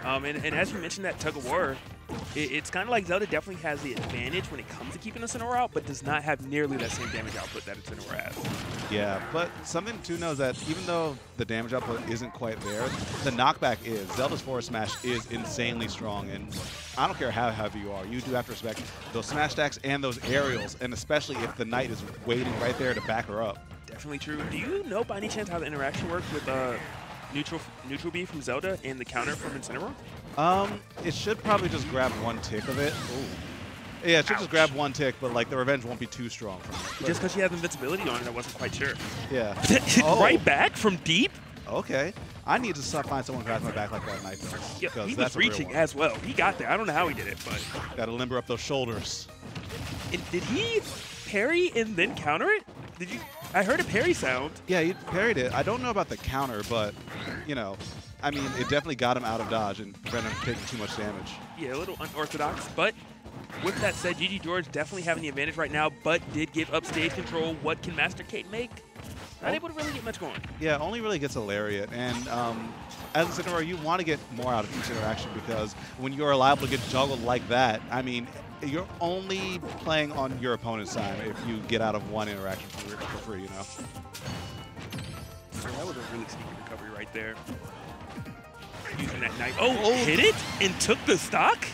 And as you mentioned that tug of war, it's kind of like Zelda definitely has the advantage when it comes to keeping Incineroar out, but does not have nearly that same damage output that Incineroar has. Yeah, but something to know is that even though the damage output isn't quite there, the knockback is. Zelda's forward smash is insanely strong, and I don't care how heavy you are, you do have to respect those smash stacks and those aerials, and especially if the knight is waiting right there to back her up. Definitely true. Do you know by any chance how the interaction works with neutral B from Zelda and the counter from Incineroar? It should probably just grab one tick of it. Ooh. Yeah, it should just grab one tick, but like the revenge won't be too strong from it. Just because she has invincibility on it, I wasn't quite sure. Yeah. Right back from deep? Okay. I need to find someone who grabs my back like that knight does. Yeah, he was reaching as well. He got there. I don't know how he did it, but... Gotta limber up those shoulders. And did he parry and then counter it? Did you... I heard a parry sound. Yeah, he parried it. I don't know about the counter, but, you know, I mean, it definitely got him out of dodge and prevented him from taking too much damage. Yeah, a little unorthodox, but with that said, GG definitely having the advantage right now, but did give up stage control. What can MasterKade make? Not able to really get much going. Yeah, only really gets a lariat, and as a Incineroar, you want to get more out of each interaction because when you're liable to get juggled like that, I mean, you're only playing on your opponent's side if you get out of one interaction for free, you know? So that was a really sneaky recovery right there. Using that knight. Oh, hit it and took the stock?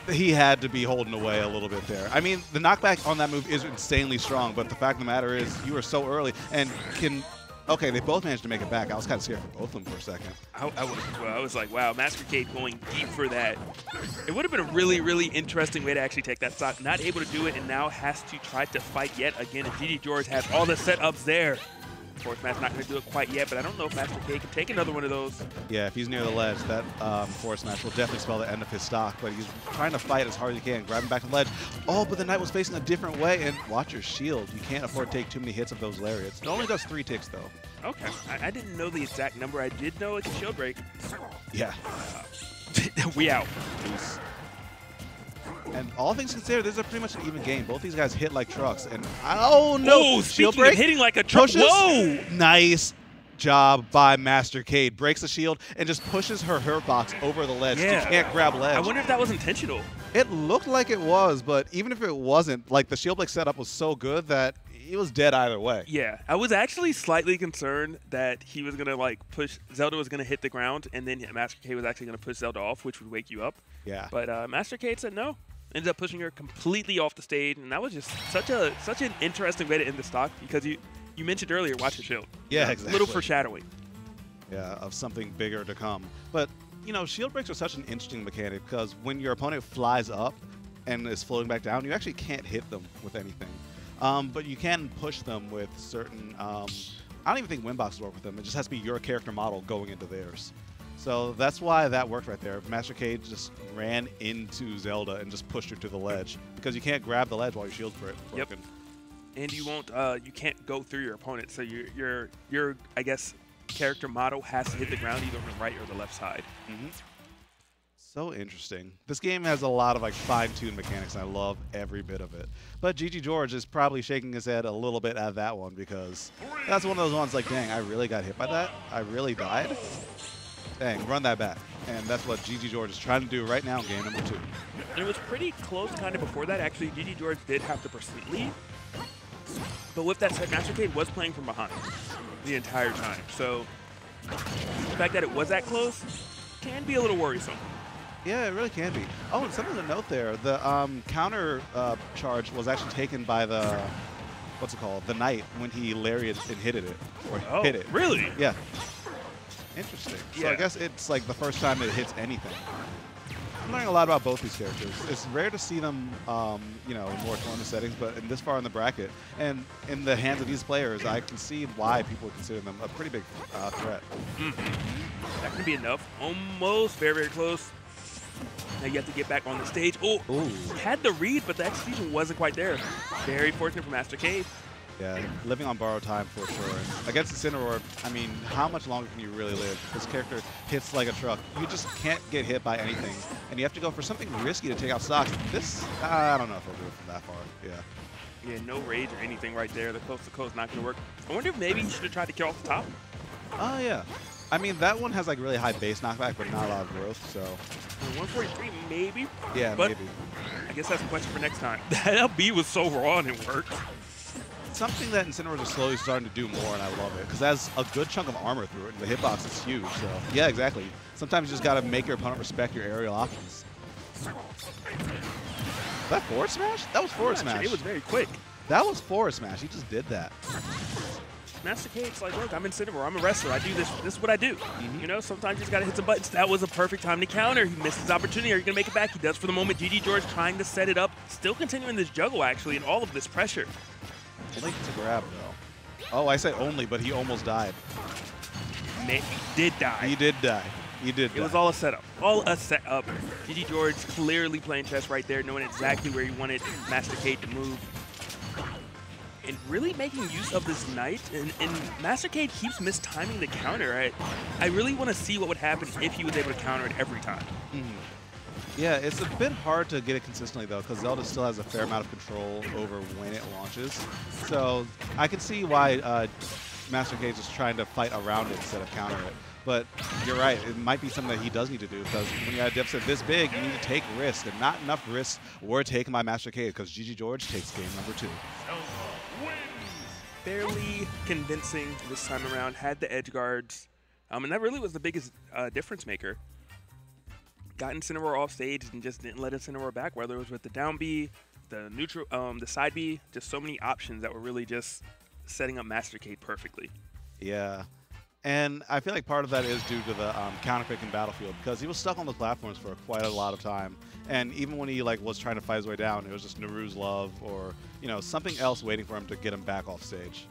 He had to be holding away a little bit there. I mean, the knockback on that move is insanely strong, but the fact of the matter is you were so early and can... Okay, they both managed to make it back. I was kind of scared for both of them for a second. I was like, wow, MasterKade going deep for that. It would have been a really, really interesting way to actually take that stock. Not able to do it and now has to try to fight yet again. And GG has all the setups there. Forward smash not going to do it quite yet, but I don't know if MasterKade can take another one of those. Yeah, if he's near the ledge, that forward smash will definitely spell the end of his stock, but he's trying to fight as hard as he can, grab him back to the ledge. Oh, but the knight was facing a different way, and watch your shield. You can't afford to take too many hits of those lariats. It only does 3 ticks, though. Okay. I didn't know the exact number. I did know it's a shield break. Yeah. We out. Peace. And all things considered, this is a pretty much an even game. Both these guys hit like trucks. And oh no! Oh, shield break. break. Hitting like a truck. Pushes. Whoa! Nice job by MasterKade. Breaks the shield and just pushes her box over the ledge. Yeah. She can't grab ledge. I wonder if that was intentional. It looked like it was, but even if it wasn't, like the shield break setup was so good that it was dead either way. Yeah, I was actually slightly concerned that he was gonna like push Zelda was gonna hit the ground, and then MasterKade was actually gonna push Zelda off, which would wake you up. Yeah. But MasterKade said no. Ended up pushing her completely off the stage, and that was just such an interesting way to end the stock because you mentioned earlier, watch your shield. Yeah, exactly. A little foreshadowing. Yeah, of something bigger to come. But you know, shield breaks are such an interesting mechanic because when your opponent flies up and is floating back down, you actually can't hit them with anything. But you can push them with certain. I don't even think win boxes work with them. It just has to be your character model going into theirs. So that's why that worked right there. MasterKade just ran into Zelda and just pushed her to the ledge because you can't grab the ledge while your shield's broken. Yep. And you won't. You can't go through your opponent. So your I guess character model has to hit the ground either on the right or the left side. Mm-hmm. So interesting. This game has a lot of like fine-tuned mechanics, and I love every bit of it. But GG is probably shaking his head a little bit at that one because that's one of those ones like, dang, I really got hit by that? I really died? Dang, run that back. And that's what GG is trying to do right now in game number 2. And it was pretty close kind of before that. Actually, GG did have the % lead. But with that said, MasterKade was playing from behind the entire time. So the fact that it was that close can be a little worrisome. Yeah, it really can be. Oh, and something to note there, the counter charge was actually taken by the, what's it called, the knight when he lariated and hit it. Or hit it. Really? Yeah. Interesting. So yeah. I guess it's like the first time it hits anything. I'm learning a lot about both these characters. It's rare to see them, you know, in more tournament settings, but in this far in the bracket, and in the hands of these players, I can see why people consider them a pretty big threat. Mm-hmm. That can be enough. Almost very, very close. Now you have to get back on the stage. Oh, had the read, but the execution wasn't quite there. Very fortunate for MasterKade. Yeah, living on borrowed time for sure. And against Incineroar, I mean, how much longer can you really live? This character hits like a truck. You just can't get hit by anything. And you have to go for something risky to take out stocks. This, I don't know if he'll do it from that far. Yeah. Yeah, no rage or anything right there. The coast to coast not going to work. I wonder if maybe he should have tried to kill off the top. Oh, yeah. I mean, that one has like really high base knockback, but not a lot of growth, so. 143 maybe? Yeah, but maybe. I guess that's a question for next time. That LB was so raw and it worked. Something that Incineroar is slowly starting to do more, and I love it, because it has a good chunk of armor through it, and the hitbox is huge, so. Yeah, exactly. Sometimes you just got to make your opponent respect your aerial options. Was that forward smash? That was forward smash. It was very quick. That was forward smash. He just did that. MasterKade's like, look, I'm Incineroar. I'm a wrestler. I do this. This is what I do. You know, sometimes you just got to hit some buttons. That was a perfect time to counter. He missed his opportunity. Are you going to make it back? He does for the moment. GG George trying to set it up. Still continuing this juggle, actually, and all of this pressure. Only to grab, though. Oh, I say only, but he almost died. Man, he did die. He did die. He did die. It was all a setup. All a setup. GG George clearly playing chess right there, knowing exactly where he wanted MasterKade to move. And really making use of this knight, and MasterKade keeps mistiming the counter. I really want to see what would happen if he was able to counter it every time. Yeah, it's a bit hard to get it consistently, though, because Zelda still has a fair amount of control over when it launches. So I can see why MasterKade is trying to fight around it instead of counter it. But you're right, it might be something that he does need to do, because when you have a deficit this big, you need to take risks, and not enough risks were taken by MasterKade, because GG George takes game number 2. Fairly convincing this time around, had the edge guards, and that really was the biggest difference maker. Got Incineroar off stage and just didn't let Incineroar back, whether it was with the down B, the neutral, the side B, just so many options that were really just setting up MasterKade perfectly. Yeah, and I feel like part of that is due to the counterpick in Battlefield, because he was stuck on the platforms for quite a lot of time. And even when he was trying to fight his way down, it was just Naru's love or something else waiting for him to get him back off stage.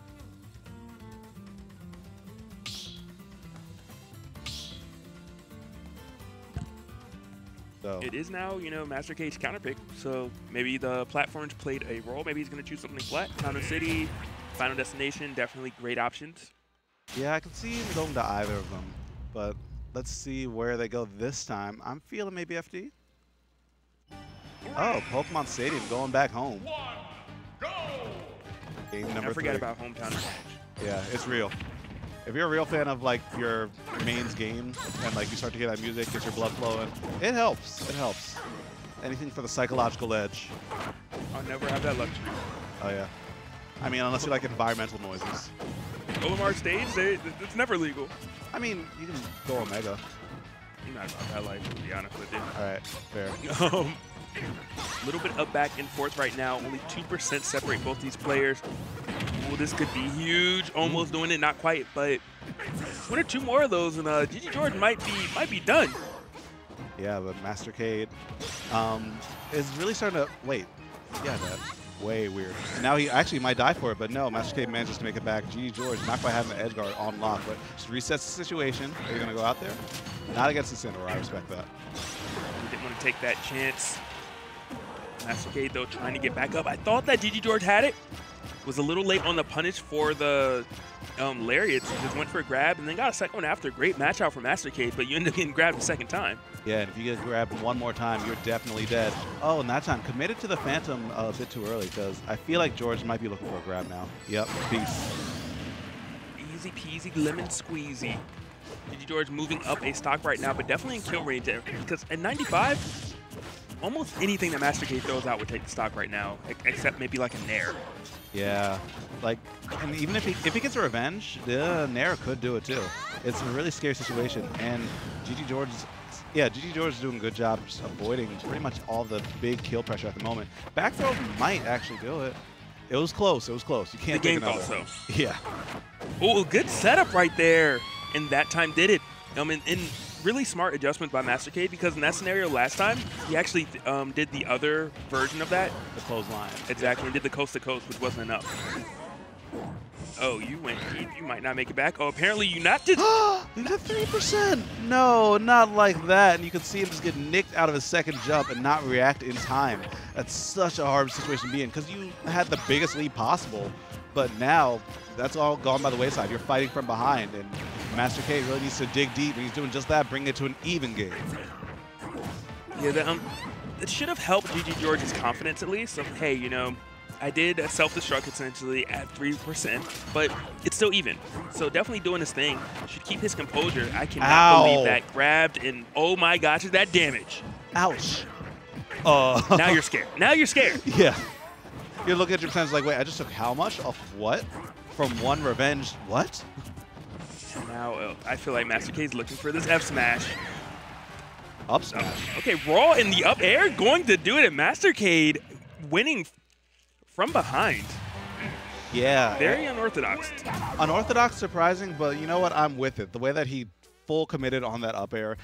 So it is now, MasterKade's counterpick. So maybe the platforms played a role. Maybe he's going to choose something flat. Town and City, Final Destination, definitely great options. Yeah, I can see him going to either of them, but let's see where they go this time. I'm feeling maybe FD. Oh, Pokemon Stadium going back home. Game number 3. I forget about hometown advantage. Yeah, it's real. If you're a real fan of your main's game and you start to hear that music, gets your blood flowing, it helps. It helps. Anything for the psychological edge. I'll never have that luxury. Oh yeah. I mean, unless you like environmental noises. Olimar stage, it's never legal. I mean, you can go Omega. I'm not about that life, to be honest with you. All right, fair. A little bit of back and forth right now. Only 2% separate both these players. Ooh, this could be huge. Almost doing it, not quite, but 1 or 2 more of those, and GG George might be done. Yeah, but MasterKade is really starting to wait. Yeah, that's way weird. Now he actually might die for it, but no, MasterKade manages to make it back. GG George not quite having the edge guard on lock, but just resets the situation. Are you gonna go out there? Not against Incineroar. I respect that. He didn't want to take that chance. MasterKade, though, trying to get back up. I thought that GG George had it. Was a little late on the punish for the lariats. Just went for a grab and then got a second one after. Great match out for MasterKade, but you end up getting grabbed a second time. Yeah, and if you get grabbed one more time, you're definitely dead. Oh, and that time, committed to the Phantom a bit too early, because I feel like George might be looking for a grab now. Yep, peace. Easy peasy, lemon squeezy. GG George moving up a stock right now, but definitely in kill range there, because at 95, almost anything that MasterKade throws out would take the stock right now, except maybe like a Nair. Yeah, and even if he gets a revenge, the Nair could do it too. It's a really scary situation, and GG George is doing a good job just avoiding pretty much all the big kill pressure at the moment. Back throw might actually do it. It was close. It was close. You can't take another. Also. Yeah. Oh, good setup right there, and that time did it. And really smart adjustment by MasterKade, because in that scenario last time, he actually did the other version of that. The clothesline. Exactly, and did the coast to coast, which wasn't enough. Oh, you went deep. You might not make it back. Oh, apparently you not did. You got 3%. No, not like that. And you can see him just get nicked out of his second jump and not react in time. That's such a hard situation to be in, because you had the biggest lead possible. But now, that's all gone by the wayside. You're fighting from behind, and MasterKade really needs to dig deep, and he's doing just that, bringing it to an even game. Yeah, it should have helped GG George's confidence at least. Of, hey, I did self-destruct essentially at 3%, but it's still even. So definitely doing his thing. Should keep his composure. I cannot believe that. Grabbed, and oh my gosh, is that damage? Ouch. Now you're scared. Now you're scared. Yeah. You look at your percentage like, wait, I just took how much off what? From one revenge, what? Now I feel like MasterKade's looking for this F smash. Up smash. Okay, Raw in the up air, going to do it, at MasterKade winning from behind. Yeah. Very unorthodox. Unorthodox, surprising, but you know what? I'm with it. The way that he full committed on that up air